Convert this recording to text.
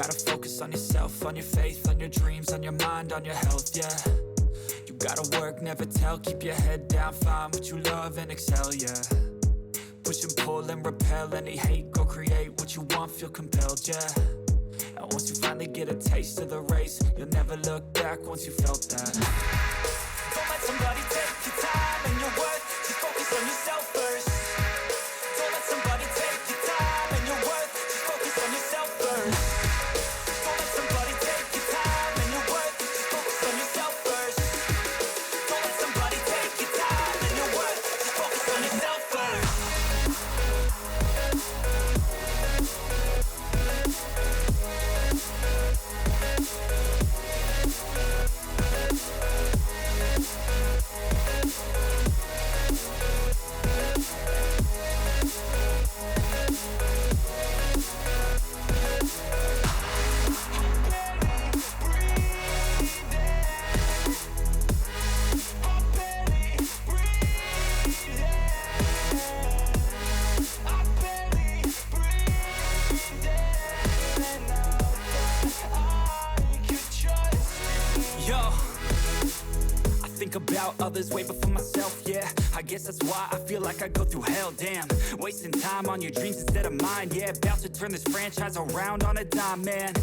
gotta focus on yourself, on your faith, on your dreams, on your mind, on your health, yeah. You gotta work, never tell, keep your head down, find what you love and excel, yeah. Push and pull and repel any hate, go create what you want, feel compelled, yeah. And once you finally get a taste of the race, you'll never look back once you felt that. Don't let somebody take your time and your worth, just focus on yourself first. Don't let somebody take your time and your worth, just focus on yourself first. Don't let somebody take your time and your worth, just focus on yourself first. Don't let somebody take your time and your worth, just focus on yourself first. Think about others way before myself, yeah. I guess that's why I feel like I go through hell, damn. Wasting time on your dreams instead of mine, yeah. About to turn this franchise around on a dime, man.